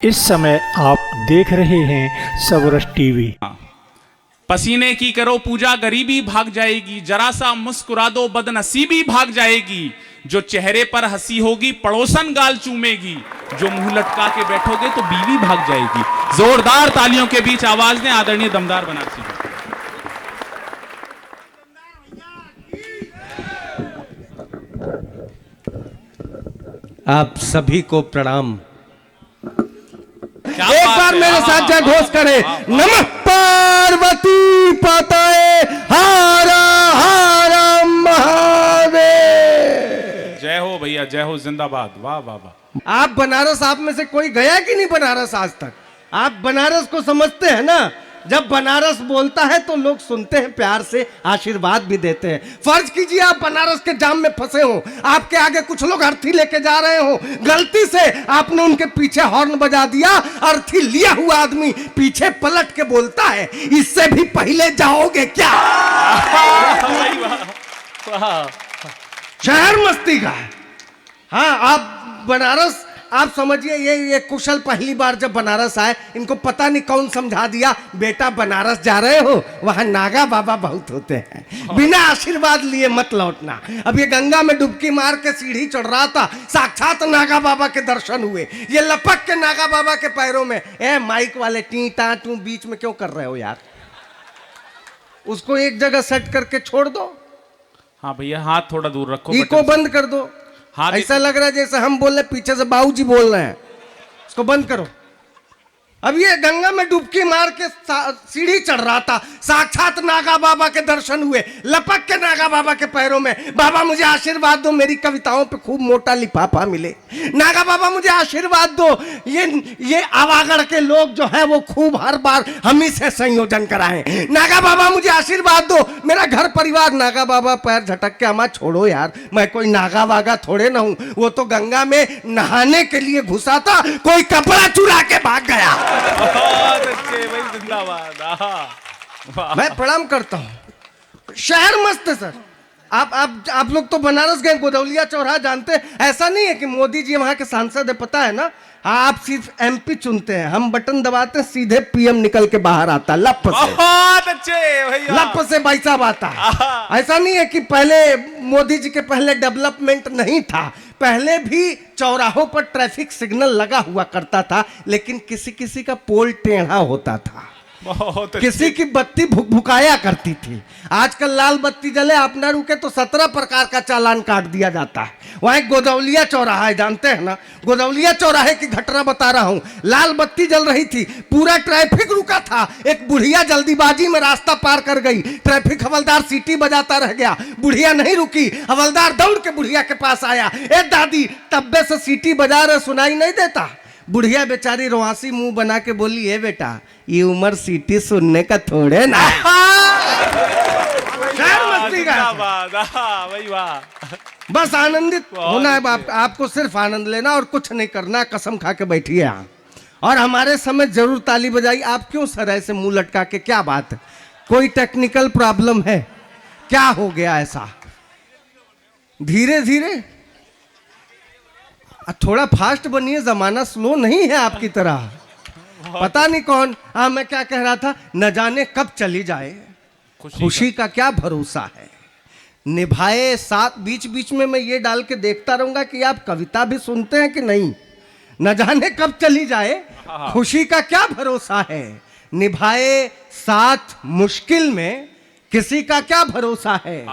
इस समय आप देख रहे हैं सबरस टीवी। पसीने की करो पूजा गरीबी भाग जाएगी, जरा सा मुस्कुरा दो बदनसीबी भाग जाएगी। जो चेहरे पर हंसी होगी पड़ोसन गाल चूमेगी, जो मुंह लटका के बैठोगे तो बीवी भाग जाएगी। जोरदार तालियों के बीच आवाज ने आदरणीय दमदार बनारसी जी। आप सभी को प्रणाम। क्या एक बात बार है, मेरे साथ जय घोष करें, नमः पार्वती पतये हर हर महादेव। जय हो भैया, जय हो, जिंदाबाद। वाह वाह वाह। आप बनारस, आप में से कोई गया कि नहीं बनारस आज तक? आप बनारस को समझते हैं ना? जब बनारस बोलता है तो लोग सुनते हैं, प्यार से आशीर्वाद भी देते हैं। फर्ज कीजिए आप बनारस के जाम में फंसे हो, आपके आगे कुछ लोग अर्थी लेके जा रहे हो, गलती से आपने उनके पीछे हॉर्न बजा दिया, अर्थी लिया हुआ आदमी पीछे पलट के बोलता है, इससे भी पहले जाओगे क्या? शहर मस्ती का है। हाँ, आप बनारस, आप समझिए ये कुशल पहली बार जब बनारस आए, इनको पता नहीं कौन समझा दिया, बेटा बनारस जा रहे हो, वहां नागा बाबा बहुत होते हैं, बिना आशीर्वाद लिए मत लौटना। अब ये गंगा में डुबकी मार के सीढ़ी चढ़ रहा था, साक्षात नागा बाबा के दर्शन हुए। ये लपक के नागा बाबा के पैरों में, ए माइक वाले टी टा टू बीच में क्यों कर रहे हो यार? उसको एक जगह सेट करके छोड़ दो। हाँ भैया, हाथ थोड़ा दूर रखो, इको बंद कर दो। हाँ, ऐसा लग रहा है जैसे हम बोल रहे पीछे से बाबूजी बोल रहे हैं। इसको बंद करो। अब ये गंगा में डुबकी मार के सीढ़ी चढ़ रहा था, साक्षात नागा बाबा के दर्शन हुए, लपक के नागा बाबा के पैरों में, बाबा मुझे आशीर्वाद दो, मेरी कविताओं पे खूब मोटा लिफाफा मिले। नागा बाबा मुझे आशीर्वाद दो, ये आवागढ़ के लोग जो है वो खूब हर बार हम ही से संयोजन कराएं। नागा बाबा मुझे आशीर्वाद दो, मेरा घर परिवार। नागा बाबा पैर झटक के, अमा छोड़ो यार, मैं कोई नागा वागा थोड़े ना हूं, वो तो गंगा में नहाने के लिए घुसा था, कोई कपड़ा चुरा के भाग गया। बहुत अच्छे भाई, जिंदाबाद। मैं प्रणाम करता हूँ। शहर मस्त है सर। आप लोग तो बनारस गए, गोदौलिया चौराहा जानते हैं। ऐसा नहीं है कि मोदी जी वहां के सांसद है, पता है ना? आप सिर्फ एमपी चुनते हैं, हम बटन दबाते हैं, सीधे पीएम निकल के बाहर आता, लप से। बहुत अच्छे भैया, लप से भाई साहब आता है। ऐसा नहीं है कि पहले मोदी जी के पहले डेवलपमेंट नहीं था, पहले भी चौराहों पर ट्रैफिक सिग्नल लगा हुआ करता था, लेकिन किसी किसी का पोल टेढ़ा होता था, किसी की बत्ती भुकाया करती थी। आजकल लाल बत्ती जले, आप ना रुके तो 17 प्रकार का चालान काट दिया जाता है। वहां एक गोदौलिया चौराहा है, जानते हैं ना? गोदौलिया चौराहे की घटना बता रहा हूं। लाल बत्ती जल रही थी, पूरा ट्रैफिक रुका था, एक बुढ़िया जल्दीबाजी में रास्ता पार कर गई, ट्रैफिक हवलदार सीटी बजाता रह गया, बुढ़िया नहीं रुकी, हवलदार दौड़ के बुढ़िया के पास आया, ए दादी तब्बे से सीटी बजा रहे, सुनाई नहीं देता? बुढ़िया बेचारी रोआसी मुंह बना के बोली, है बेटा ये उम्र सीटी सुनने का थोड़े ना। मस्ती का बस आनंदित होना है, आपको सिर्फ आनंद लेना और कुछ नहीं करना। कसम खा के बैठिए यहाँ और हमारे समय जरूर ताली बजाई। आप क्यों सर ऐसे मुंह लटका के, क्या बात है? कोई टेक्निकल प्रॉब्लम है क्या? हो गया ऐसा? धीरे धीरे थोड़ा फास्ट बनिए, जमाना स्लो नहीं है आपकी तरह। पता नहीं कौन, हाँ मैं क्या कह रहा था, न जाने कब चली जाए, खुशी का क्या भरोसा है, निभाए साथ। बीच बीच में मैं ये डाल के देखता रहूंगा कि आप कविता भी सुनते हैं कि नहीं। न जाने कब चली जाए, खुशी का क्या भरोसा है, निभाए साथ मुश्किल में, किसी का क्या भरोसा है।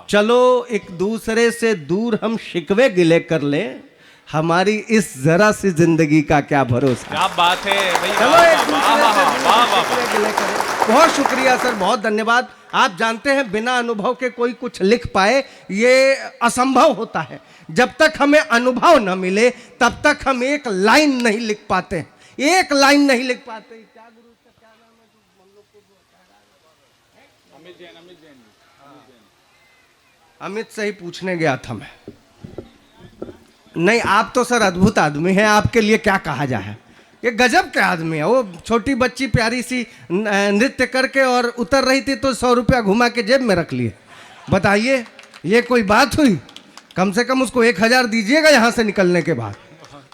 चलो एक दूसरे से दूर हम शिकवे गिले कर ले, हमारी इस जरा सी जिंदगी का क्या भरोसा। क्या बात है भैया, चलो एक दूसरे से बहुत शुक्रिया सर, बहुत धन्यवाद। आप जानते हैं बिना अनुभव के कोई कुछ लिख पाए ये असंभव होता है। जब तक हमें अनुभव न मिले तब तक हम एक लाइन नहीं लिख पाते, एक लाइन नहीं लिख पाते। क्या गुरु का क्या नाम है? अमित से ही पूछने गया था मैं। नहीं, आप तो सर अद्भुत आदमी हैं, आपके लिए क्या कहा जाए। ये गजब के आदमी है। वो छोटी बच्ची प्यारी सी नृत्य करके और उतर रही थी तो 100 रुपया घुमा के जेब में रख लिए। बताइए ये कोई बात हुई? कम से कम उसको 1000 दीजिएगा यहाँ से निकलने के बाद।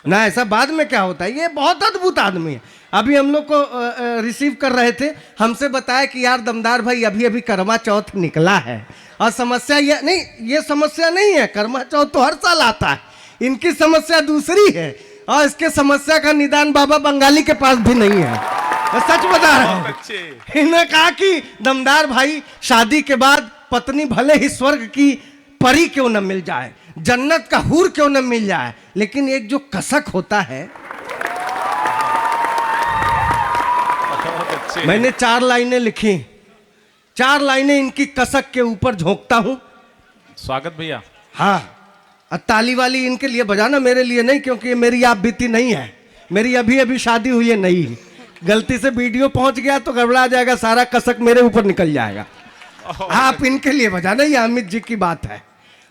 ना ऐसा बाद में क्या होता है, ये बहुत अद्भुत आदमी है। अभी हम लोग को रिसीव कर रहे थे, हमसे बताया कि यार दमदार भाई अभी अभी करवा चौथ निकला है और समस्या ये नहीं, ये समस्या नहीं है, करवा चौथ तो हर साल आता है, इनकी समस्या दूसरी है और इसके समस्या का निदान बाबा बंगाली के पास भी नहीं है। मैं सच बता रहा हूँ। इन्होंने कहा कि दमदार भाई शादी के बाद पत्नी भले ही स्वर्ग की परी क्यों न मिल जाए, जन्नत का हूर क्यों न मिल जाए, लेकिन एक जो कसक होता है। मैंने 4 लाइनें लिखी, 4 लाइनें इनकी कसक के ऊपर झोंकता हूं। स्वागत भैया। हाँ, और ताली वाली इनके लिए बजाना, मेरे लिए नहीं, क्योंकि ये मेरी आप बीती नहीं है, मेरी अभी अभी शादी हुई है नहीं। गलती से वीडियो पहुंच गया तो गड़बड़ा जाएगा, सारा कसक मेरे ऊपर निकल जाएगा। आप इनके लिए बजाना, ये अमित जी की बात है।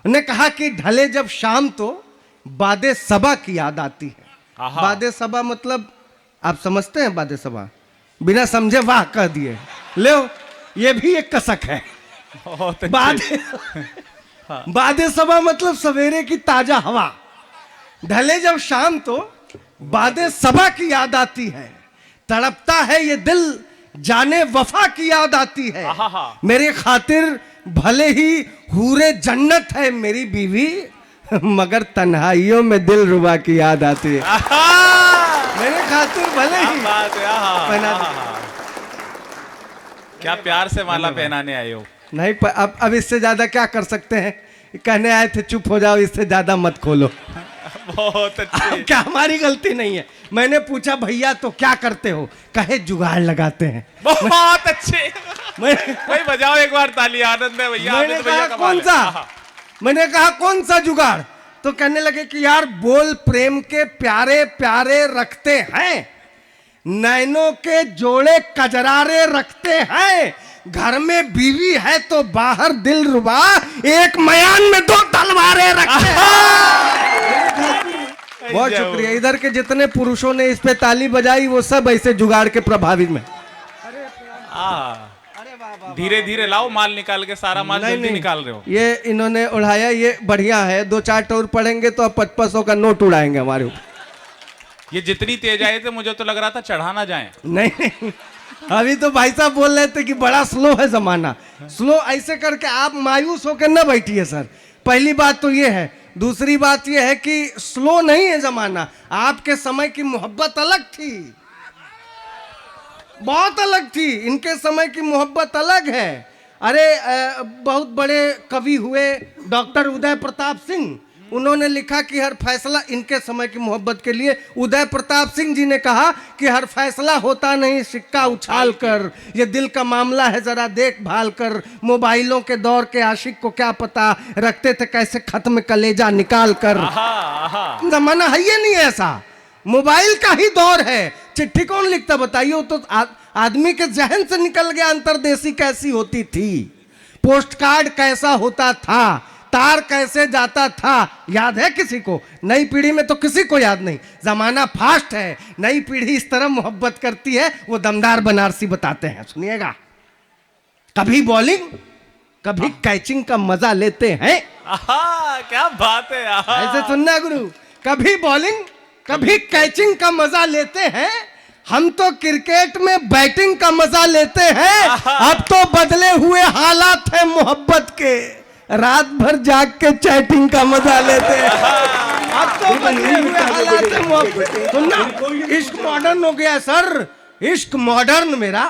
उन्होंने कहा कि ढले जब शाम तो बादे सबा की याद आती है। बादे सबा मतलब आप समझते हैं, बादे सबा बिना समझे वाह कह दिए, ले ये भी एक कसक है। बादे सबा मतलब सवेरे की ताजा हवा, ढले जब शाम तो बादे सबा की याद आती है, तड़पता है ये दिल जाने वफा की याद आती है, मेरे खातिर भले ही हूरे जन्नत है मेरी बीवी, मगर तन्हाइयों में दिल रुबा की याद आती है। मेरे खातिर भले ही पहना क्या प्यार से माला पहनाने आए हो। नहीं, अब इससे ज्यादा क्या कर सकते हैं, कहने आए थे चुप हो जाओ, इससे ज्यादा मत खोलो। बहुत अच्छे। क्या हमारी गलती नहीं है। मैंने पूछा भैया तो क्या करते हो, कहे जुगाड़ लगाते हैं। बहुत अच्छे। भाई बजाओ एक बार ताली, आनंद है भैया। मैंने कहा कौन सा, मैंने कहा कौन सा जुगाड़, तो कहने लगे कि यार बोल प्रेम के प्यारे प्यारे रखते हैं, नैनों के जोड़े कजरारे रखते हैं, घर में बीवी है तो बाहर दिल रुबा, एक मयान में 2 तलवारें रखते हैं। बहुत शुक्रिया। इधर के जितने पुरुषों ने इस पे ताली बजाई वो सब ऐसे जुगाड़ के प्रभावित में। धीरे धीरे लाओ, माल निकाल के, सारा माल जल्दी निकाल रहे हो। ये इन्होंने उड़ाया, ये बढ़िया है, 2-4 टोर पड़ेंगे तो अब 500 का नोट उड़ाएंगे हमारे ऊपर। ये जितनी तेज आए थे मुझे तो लग रहा था चढ़ा ना जाए। नहीं, अभी तो भाई साहब बोल रहे थे कि बड़ा स्लो है जमाना। स्लो ऐसे करके आप मायूस होकर न बैठिए सर, पहली बात तो ये है। दूसरी बात ये है कि स्लो नहीं है जमाना, आपके समय की मोहब्बत अलग थी, बहुत अलग थी, इनके समय की मोहब्बत अलग है। अरे बहुत बड़े कवि हुए डॉक्टर उदय प्रताप सिंह, उन्होंने लिखा कि हर फैसला, इनके समय की मोहब्बत के लिए उदय प्रताप सिंह जी ने कहा कि हर फैसला होता नहीं सिक्का उछाल कर, ये दिल का मामला है जरा देखभाल कर, मोबाइलों के दौर के आशिक को क्या पता रखते थे कैसे खत्म कलेजा निकाल कर। जमाना है ये नहीं ऐसा, मोबाइल का ही दौर है। चिट्ठी कौन लिखता बताइए, वो तो आदमी के जहन से निकल गया अंतर्देशी कैसी होती थी, पोस्ट कार्ड कैसा होता था, तार कैसे जाता था, याद है किसी को? नई पीढ़ी में तो किसी को याद नहीं। जमाना फास्ट है, नई पीढ़ी इस तरह मोहब्बत करती है, वो दमदार बनारसी बताते हैं, सुनिएगा। कभी बॉलिंग कभी कैचिंग का मजा लेते हैं। क्या बात है। ऐसे सुनना गुरु, कभी बॉलिंग कभी कैचिंग का मजा लेते हैं, हम तो क्रिकेट में बैटिंग का मजा लेते हैं। अब तो बदले हुए हालात है मोहब्बत के, रात भर जाग के चैटिंग का मजा लेते हैं। अब तो बदले हुए हालात है मोहब्बत। सुनना, इश्क मॉडर्न हो गया सर, इश्क मॉडर्न मेरा,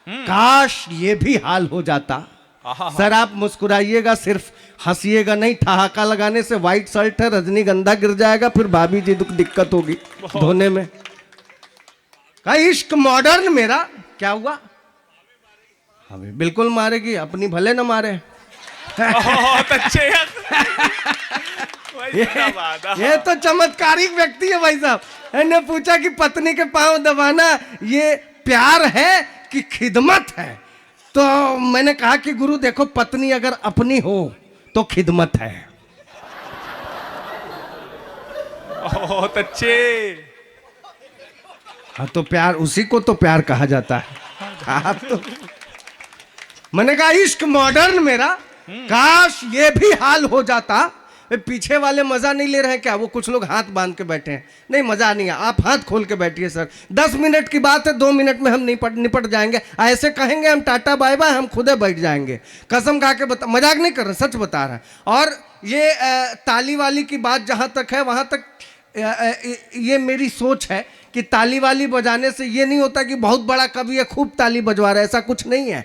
काश ये भी हाल हो जाता। सर आप मुस्कुराइएगा, सिर्फ हंसिएगा नहीं, ठहाका लगाने से व्हाइट शर्ट है, रजनीगंधा गिर जाएगा, फिर भाभी जी दिक्कत होगी धोने में। का इश्क मॉडर्न मेरा, क्या हुआ? हमें बिल्कुल मारेगी, अपनी भले न मारे। बहुत अच्छे। ये तो चमत्कारिक व्यक्ति है भाई साहब। मैंने पूछा कि पत्नी के पांव दबाना ये प्यार है कि खिदमत है, तो मैंने कहा कि गुरु देखो, पत्नी अगर अपनी हो तो खिदमत है। बहुत अच्छे। हाँ तो प्यार, उसी को तो प्यार कहा जाता है। आप तो, मैंने कहा इश्क मॉडर्न मेरा, काश ये भी हाल हो जाता, पीछे वाले मजा नहीं ले रहे हैं क्या? वो कुछ लोग हाथ बांध के बैठे हैं। नहीं, मजा नहीं है, आप हाथ खोल के बैठिए सर। 10 मिनट की बात है, 2 मिनट में हम निपट जाएंगे। ऐसे कहेंगे हम टाटा बाय बाय, हम खुदे बैठ जाएंगे। कसम खा के बता, मजाक नहीं कर रहे, सच बता रहे हैं। और ये ताली वाली की बात जहां तक है, वहां तक ये मेरी सोच है कि ताली वाली बजाने से ये नहीं होता कि बहुत बड़ा कवि है खूब ताली बजवा रहा है, ऐसा कुछ नहीं है।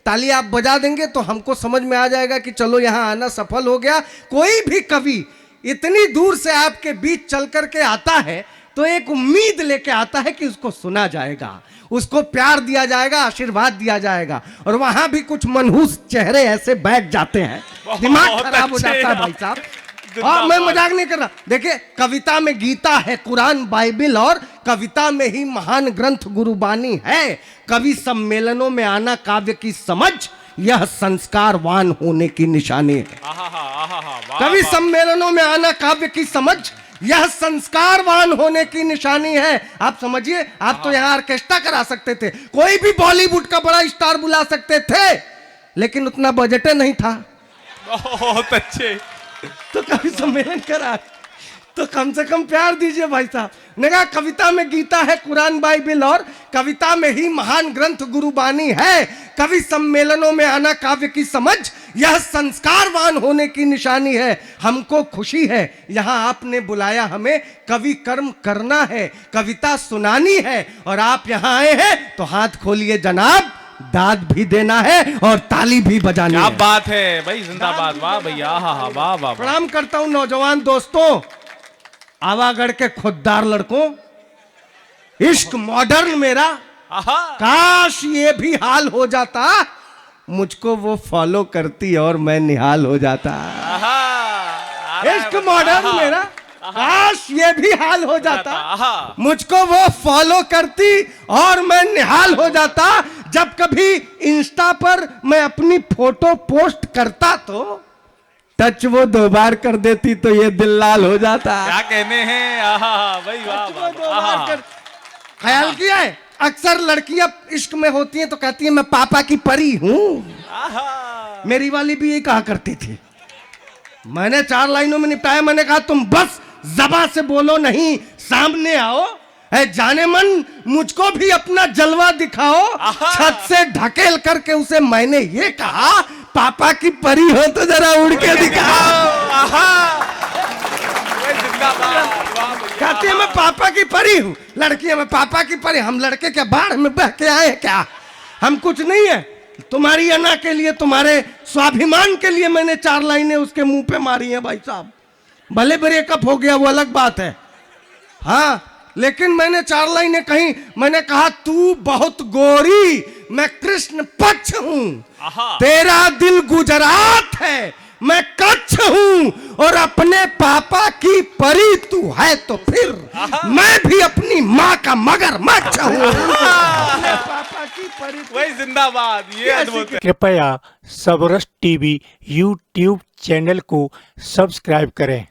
ताली आप बजा देंगे तो हमको समझ में आ जाएगा कि चलो यहाँ आना सफल हो गया। कोई भी कवि इतनी दूर से आपके बीच चल करके आता है तो एक उम्मीद लेके आता है कि उसको सुना जाएगा, उसको प्यार दिया जाएगा, आशीर्वाद दिया जाएगा। और वहां भी कुछ मनहूस चेहरे ऐसे बैठ जाते हैं, दिमाग खराब हो जाता है भाई साहब। और मैं मजाक नहीं कर रहा। देखिए, कविता में गीता है, कुरान, बाइबिल, और कविता में ही महान ग्रंथ गुरुबानी है। कवि सम्मेलनों में आना काव्य की समझ, यह संस्कारवान होने की निशानी है। कवि सम्मेलनों में आना काव्य की समझ, यह संस्कारवान होने की निशानी है। आप समझिए, आप तो यहाँ ऑर्केस्ट्रा करा सकते थे, कोई भी बॉलीवुड का बड़ा स्टार बुला सकते थे, लेकिन उतना बजट नहीं था। बहुत अच्छे। तो कवि सम्मेलन करा, तो कम से कम प्यार दीजिए भाई साहब। ने कहा कविता में गीता है, कुरान, बाइबिल, और कविता में ही महान ग्रंथ गुरुबानी है। कवि सम्मेलनों में आना काव्य की समझ, यह संस्कारवान होने की निशानी है। हमको खुशी है यहाँ आपने बुलाया, हमें कवि कर्म करना है, कविता सुनानी है, और आप यहाँ आए हैं तो हाथ खोलिए जनाब, दाद भी देना है और ताली भी बजानी है। क्या बात है भाई, जिंदाबाद। वाह भैया, वाह वाह वाह। प्रणाम करता हूं नौजवान दोस्तों, आवागढ़ के खुददार लड़कों। इश्क मॉडर्न मेरा, काश ये भी हाल हो जाता, मुझको वो फॉलो करती और मैं निहाल हो जाता। इश्क मॉडर्न मेरा, काश ये भी हाल हो जाता, मुझको वो फॉलो करती और मैं निहाल हो जाता। जब कभी इंस्टा पर मैं अपनी फोटो पोस्ट करता तो टच वो 2 बार कर देती तो ये दिल लाल हो जाता। क्या कहने हैं भाई, वाह। ख्याल किया है, अक्सर लड़कियां इश्क में होती हैं तो कहती हैं मैं पापा की परी हूं। मेरी वाली भी ये कहा करती थी। मैंने 4 लाइनों में निपटाया। मैंने कहा तुम बस ज़बान से बोलो नहीं, सामने आओ, है जाने मन मुझको भी अपना जलवा दिखाओ। छत से ढकेल करके उसे मैंने ये कहा, पापा की परी हो तो जरा उड़ के दिखाओ। कहती है मैं पापा की परी हूँ, लड़की है मैं पापा की परी। हम लड़के क्या बाढ़ में बह के आए हैं क्या? हम कुछ नहीं है। तुम्हारी अना के लिए, तुम्हारे स्वाभिमान के लिए मैंने 4 लाइनें उसके मुंह पे मारी हैं भाई साहब। भले ब्रेकअप हो गया वो अलग बात है, हाँ, लेकिन मैंने 4 लाइनें कही। मैंने कहा तू बहुत गोरी, मैं कृष्ण पक्ष हूं, तेरा दिल गुजरात है, मैं कच्छ हूं, और अपने पापा की परी तू है तो फिर मैं भी अपनी माँ का मगरमच्छ हूं। पापा की परी वही जिंदाबाद। ये अद्भुत है। कृपया सबरस टीवी यूट्यूब चैनल को सब्सक्राइब करें।